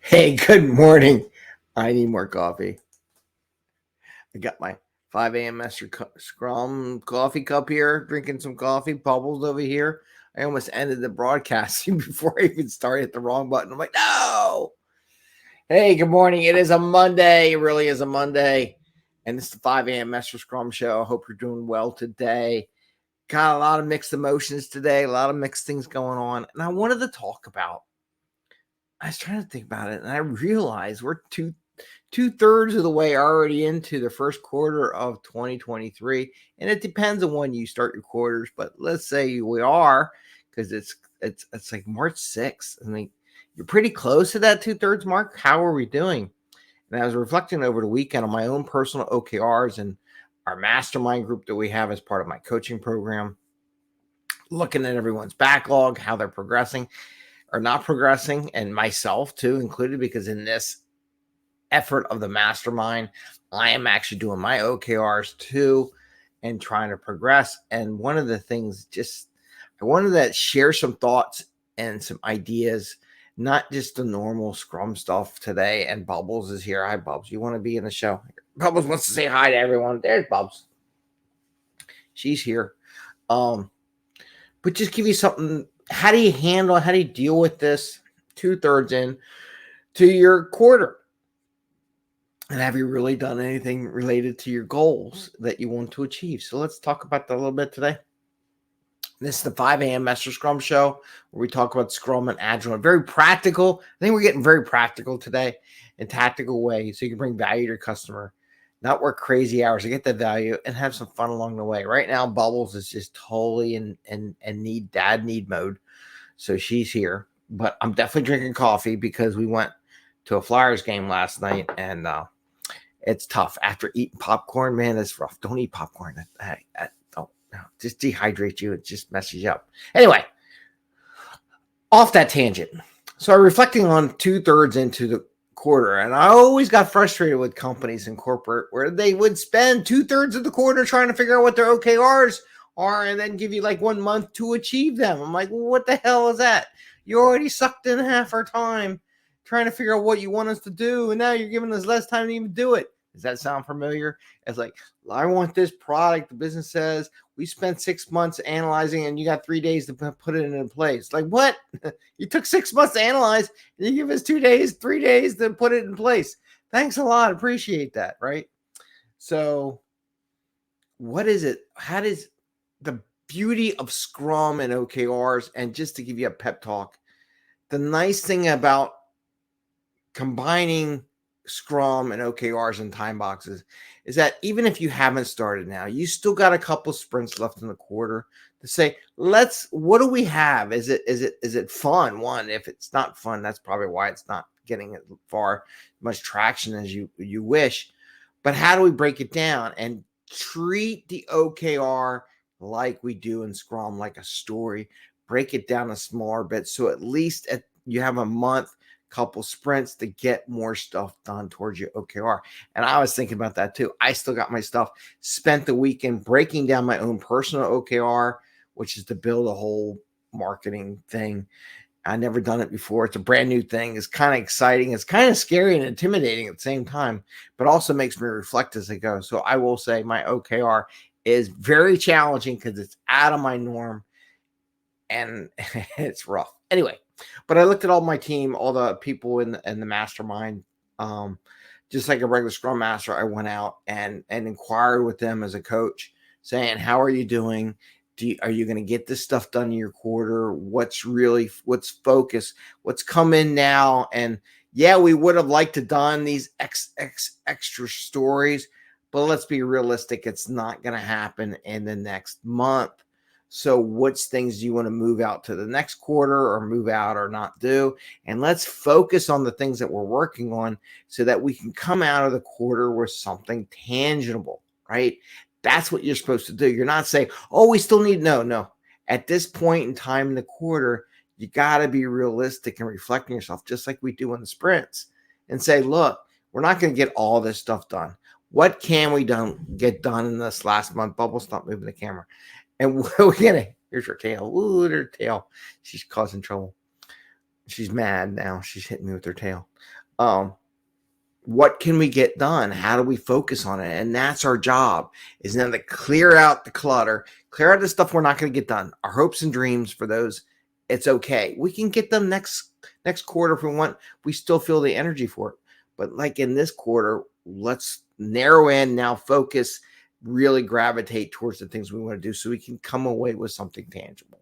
Hey, good morning. I need more coffee. I got my 5 a.m. Mester Scrum coffee cup here, drinking some coffee, bubbles over here. I almost ended the broadcasting before I even started the wrong button. I'm like, no. Hey, good morning. It is a Monday. It really is a Monday. And this is the 5 a.m. Mester Scrum show. I hope you're doing well today. Got a lot of mixed emotions today, a lot of mixed things going on. And I wanted to talk about, I was trying to think about it, and I realized we're two-thirds of the way already into the first quarter of 2023, and it depends on when you start your quarters, but let's say we are, because it's like March 6th. I mean, you're pretty close to that two-thirds mark. How are we doing? And I was reflecting over the weekend on my own personal OKRs and our mastermind group that we have as part of my coaching program, looking at everyone's backlog, how they're progressing or not progressing, and myself too included, because in this effort of the mastermind, I am actually doing my OKRs too and trying to progress. And one of the things, I wanted to share some thoughts and some ideas, not just the normal Scrum stuff today. And Bubbles is here. Hi, Bubbles. You want to be in the show? Bubbles wants to say hi to everyone. There's Bubbles. She's here. But just give you something. How do you deal with this two-thirds in to your quarter? And have you really done anything related to your goals that you want to achieve? So let's talk about that a little bit today. This is the 5 a.m. Mester Scrum show where we talk about Scrum and Agile. Very practical. I think we're getting very practical today in tactical ways so you can bring value to your customer, not work crazy hours to get that value, and have some fun along the way. Right now, Bubbles is just totally in need mode. So she's here. But I'm definitely drinking coffee because we went to a Flyers game last night, and it's tough after eating popcorn. Man, it's rough. Don't eat popcorn. I don't just dehydrate you. It just messes you up. Anyway, off that tangent. So I'm reflecting on two-thirds into the quarter, and I always got frustrated with companies in corporate where they would spend two-thirds of the quarter trying to figure out what their OKRs are and then give you like 1 month to achieve them. I'm like, well, what the hell is that? You already sucked in half our time trying to figure out what you want us to do, and now you're giving us less time to even do it. Does that sound familiar? It's like, I want this product. The business says we spent 6 months analyzing and you got 3 days to put it in place. Like, what? You took 6 months to analyze and you give us 2 days, 3 days to put it in place. Thanks a lot. Appreciate that. Right? So what is it? How does the beauty of Scrum and OKRs, and just to give you a pep talk, the nice thing about combining Scrum and OKRs and time boxes is that even if you haven't started now, you still got a couple sprints left in the quarter to say, what do we have? Is it fun? One, if it's not fun, that's probably why it's not getting much traction as you wish. But how do we break it down and treat the OKR like we do in Scrum, like a story? Break it down a smaller bit so at least you have a month, couple sprints to get more stuff done towards your OKR. And I was thinking about that too. I still got my stuff. Spent the weekend breaking down my own personal OKR, which is to build a whole marketing thing. I never done it before. It's a brand new thing. It's kind of exciting. It's kind of scary and intimidating at the same time, but also makes me reflect as I go. So I will say my OKR is very challenging because it's out of my norm and it's rough. Anyway, but I looked at all my team, all the people in the mastermind. Just like a regular Scrum Master, I went out and inquired with them as a coach, saying, "How are you doing? Are you going to get this stuff done in your quarter? What's focus? What's come in now?" And yeah, we would have liked to done these extra stories, but let's be realistic. It's not going to happen in the next month. So which things do you want to move out to the next quarter or move out or not do? And let's focus on the things that we're working on so that we can come out of the quarter with something tangible, right? That's what you're supposed to do. You're not saying, oh, we still need, no. At this point in time in the quarter, you got to be realistic and reflecting yourself just like we do in the sprints and say, look, we're not going to get all this stuff done. What can we get done in this last month? Bubble, stop moving the camera. And we're gonna, here's her tail. Ooh, her tail. She's causing trouble. She's mad now. She's hitting me with her tail. What can we get done? How do we focus on it? And that's our job, is now to clear out the clutter, clear out the stuff we're not going to get done. Our hopes and dreams, for those, it's okay. We can get them next quarter if we want. We still feel the energy for it. But like in this quarter, let's narrow in now, focus, really gravitate towards the things we want to do so we can come away with something tangible.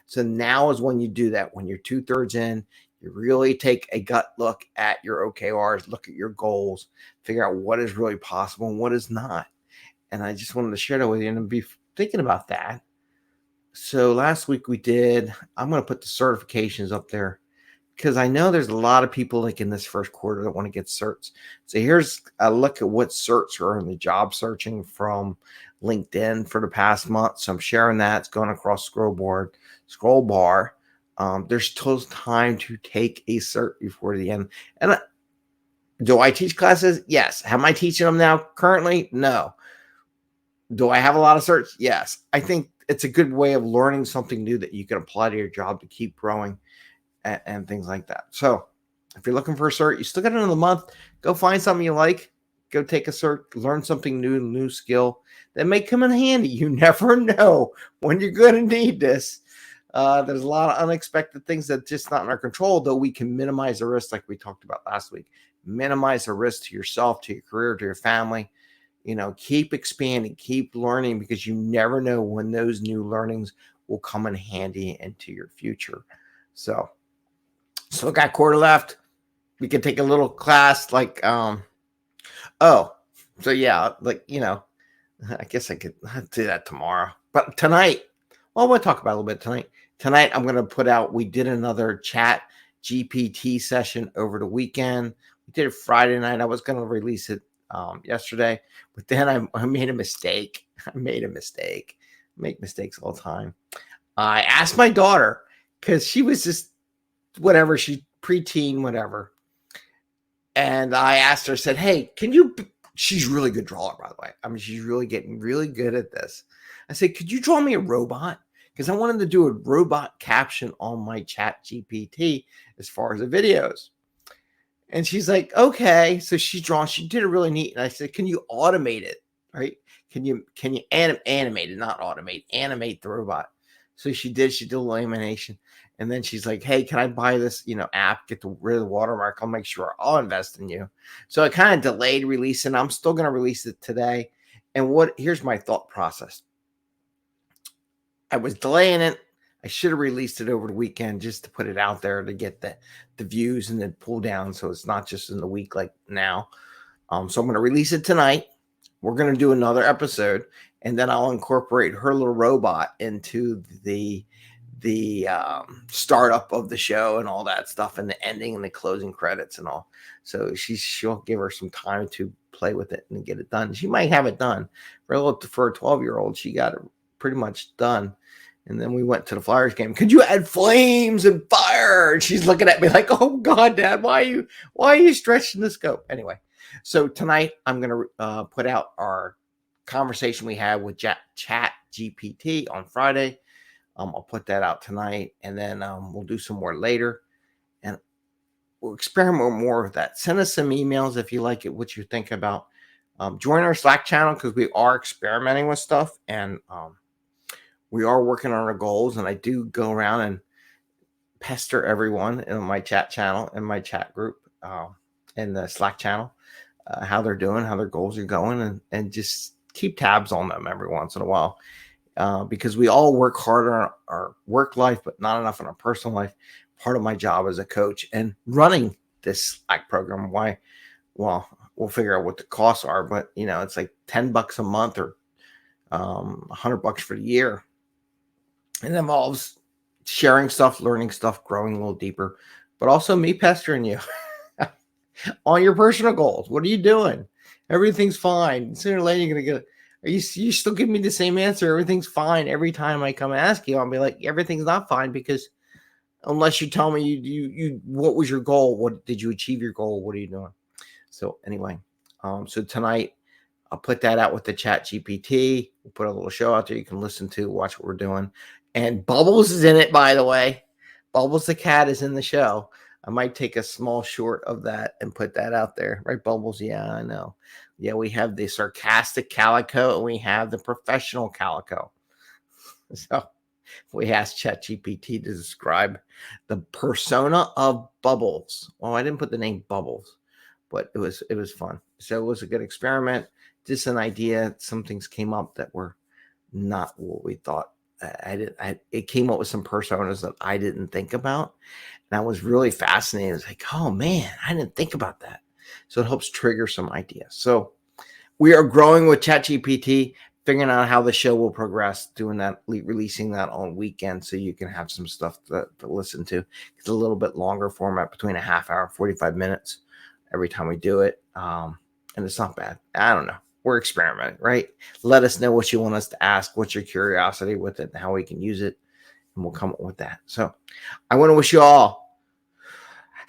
So now is when you do that. When you're 2/3 in, you really take a gut look at your OKRs, look at your goals, figure out what is really possible and what is not. And I just wanted to share that with you and be thinking about that. So last week I'm going to put the certifications up there because I know there's a lot of people like in this first quarter that want to get certs. So here's a look at what certs are in the job searching from LinkedIn for the past month. So I'm sharing that. It's going across scroll bar. There's still time to take a cert before the end. And do I teach classes? Yes. Am I teaching them now currently? No. Do I have a lot of certs? Yes. I think it's a good way of learning something new that you can apply to your job to keep growing and things like that. So if you're looking for a cert, you still got another month. Go find something you like. Go take a cert. Learn something new skill that may come in handy. You never know when you're going to need this. There's a lot of unexpected things that just not in our control, though we can minimize the risk like we talked about last week. Minimize the risk to yourself, to your career, to your family. Keep expanding, keep learning, because you never know when those new learnings will come in handy into your future. So still got quarter left. We can take a little class like, I guess I could do that tomorrow. But tonight, we'll talk about a little bit tonight. Tonight, I'm going to put out, we did another chat GPT session over the weekend. We did it Friday night. I was going to release it yesterday, but then I made a mistake. I make mistakes all the time. I asked my daughter, because she was just whatever, she preteen, whatever. And I asked her, said, hey, she's really good drawer, by the way. I mean, she's really getting really good at this. I said, could you draw me a robot? Because I wanted to do a robot caption on my chat GPT as far as the videos. And she's like, okay. So she did it really neat. And I said, can you automate it? Right? Can you animate it, not automate, animate the robot? So she did a little animation. And then she's like, hey, can I buy this, app, get rid of the watermark? I'll make sure I'll invest in you. So I kind of delayed releasing. I'm still going to release it today. And here's my thought process. I was delaying it. I should have released it over the weekend just to put it out there to get the views and then pull down, so it's not just in the week like now. So I'm going to release it tonight. We're going to do another episode, and then I'll incorporate her little robot into the startup of the show and all that stuff, and the ending and the closing credits and all. So she'll give her some time to play with it and get it done. She might have it done. For a 12-year-old, she got it pretty much done. And then we went to the Flyers game. Could you add flames and fire? And she's looking at me like, oh God, Dad, why are you stretching the scope? Anyway, so tonight I'm going to put out our conversation we had with Chat GPT on Friday. I'll put that out tonight, and then we'll do some more later. And we'll experiment more with that. Send us some emails if you like it, what you're thinking about. Join our Slack channel, because we are experimenting with stuff, and we are working on our goals, and I do go around and pester everyone in my chat channel, in my chat group, in the Slack channel, how they're doing, how their goals are going, and just keep tabs on them every once in a while, because we all work hard on our work life, but not enough in our personal life. Part of my job as a coach and running this Slack program, we'll figure out what the costs are, but it's like $10 a month or $100 for the year. And it involves sharing stuff, learning stuff, growing a little deeper, but also me pestering you on your personal goals. What are you doing? Everything's fine. Sooner or later, you're going to get, you still give me the same answer. Everything's fine. Every time I come and ask you, I'll be like, everything's not fine, because unless you tell me you what was your goal? What did you achieve your goal? What are you doing? So anyway, so tonight I'll put that out with the Chat GPT. We'll put a little show out there you can listen to, watch what we're doing. And Bubbles is in it, by the way. Bubbles the cat is in the show. I might take a small short of that and put that out there. Right, Bubbles? Yeah, I know. Yeah, we have the sarcastic calico and we have the professional calico. So we asked ChatGPT to describe the persona of Bubbles. Well, I didn't put the name Bubbles, but it was fun. So it was a good experiment. Just an idea. Some things came up that were not what we thought. It came up with some personas that I didn't think about, and I was really fascinated. I was like, oh man, I didn't think about that. So it helps trigger some ideas. So we are growing with ChatGPT, figuring out how the show will progress, doing that, releasing that on weekends so you can have some stuff to listen to. It's a little bit longer format, between a half hour, 45 minutes every time we do it. And it's not bad. I don't know. We're experimenting, right? Let us know what you want us to ask, what's your curiosity with it, and how we can use it, and we'll come up with that. So I want to wish you all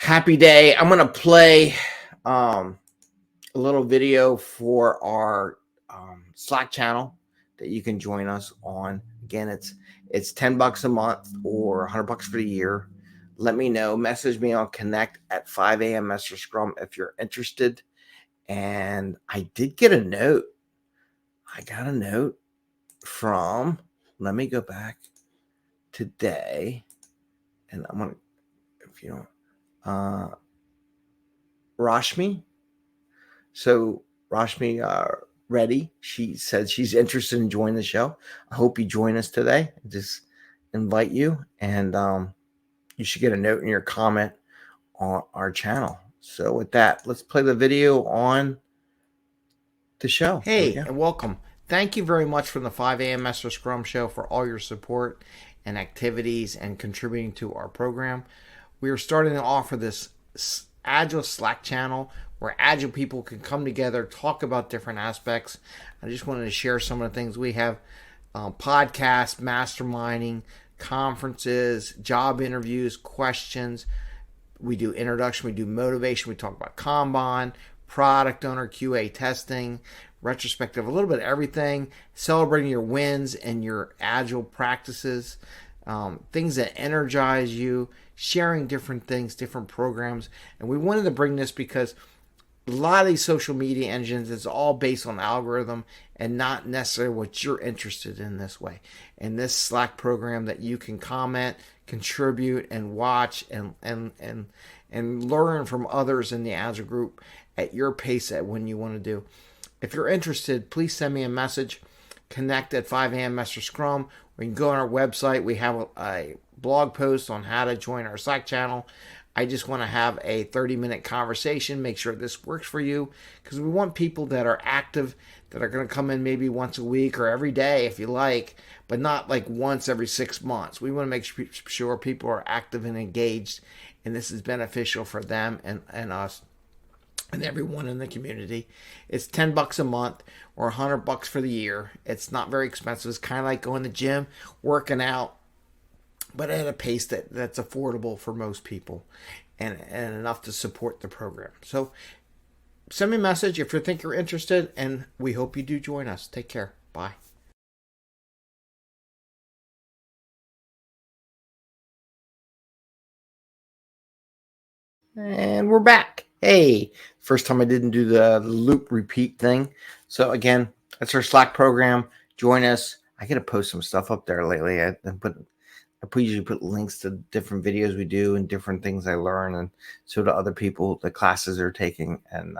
a happy day. I'm going to play a little video for our Slack channel that you can join us on. Again, it's $10 a month or $100 for the year. Let me know. Message me on Connect at 5 a.m. Mester Scrum if you're interested. And I did get a note. I got a note from, let me go back today. And I'm going to, if you don't, Rashmi. So Rashmi Reddy, she said she's interested in joining the show. I hope you join us today. Just invite you, and you should get a note in your comment on our channel. So with that, let's play the video on the show. Hey, and welcome. Thank you very much from the 5 a.m. Mester Scrum Show for all your support and activities and contributing to our program. We are starting to offer this Agile Slack channel where Agile people can come together, talk about different aspects. I just wanted to share some of the things we have: podcasts, masterminding, conferences, job interviews, questions. We do introduction, we do motivation, we talk about Kanban, product owner, QA testing, retrospective, a little bit of everything, celebrating your wins and your Agile practices, things that energize you, sharing different things, different programs. And we wanted to bring this because a lot of these social media engines, it's all based on algorithm and not necessarily what you're interested in this way. And this Slack program that you can comment, contribute, and watch and learn from others in the Agile group at your pace at when you want to do. If you're interested, please send me a message. Connect at 5 a.m. Mester Scrum. We can go on our website. We have a blog post on how to join our Slack channel. I just want to have a 30-minute conversation, make sure this works for you, because we want people that are active, that are going to come in maybe once a week or every day if you like, but not like once every 6 months. We want to make sure people are active and engaged, and this is beneficial for them and us and everyone in the community. It's $10 a month or $100 for the year. It's not very expensive. It's kind of like going to the gym, working out, but at a pace that's affordable for most people and enough to support the program. So send me a message if you think you're interested, and we hope you do join us. Take care. Bye. And we're back. Hey, first time I didn't do the loop repeat thing. So again, that's our Slack program. Join us. I got to post some stuff up there lately. I usually put links to different videos we do and different things I learn, and so do other people, the classes they're taking. And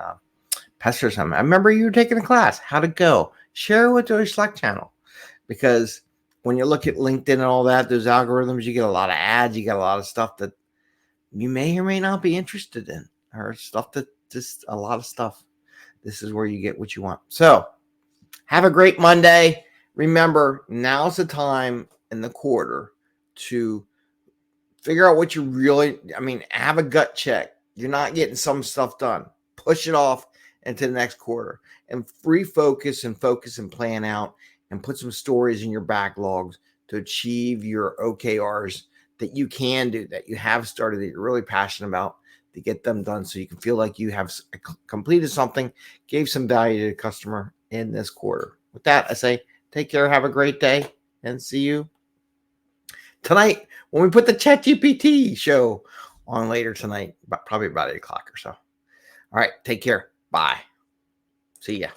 Pester something. I remember you were taking a class. How'd it go? Share it with your Slack channel, because when you look at LinkedIn and all that, those algorithms, you get a lot of ads. You get a lot of stuff that you may or may not be interested in, or stuff that just a lot of stuff. This is where you get what you want. So have a great Monday. Remember, now's the time in the quarter to figure out what you really, have a gut check. You're not getting some stuff done. Push it off into the next quarter and refocus and plan out and put some stories in your backlogs to achieve your OKRs that you can do, that you have started, that you're really passionate about, to get them done so you can feel like you have completed something, gave some value to the customer in this quarter. With that, I say take care, have a great day, and see you tonight when we put the ChatGPT show on later tonight, probably about 8 o'clock or so. All right. Take care. Bye. See ya.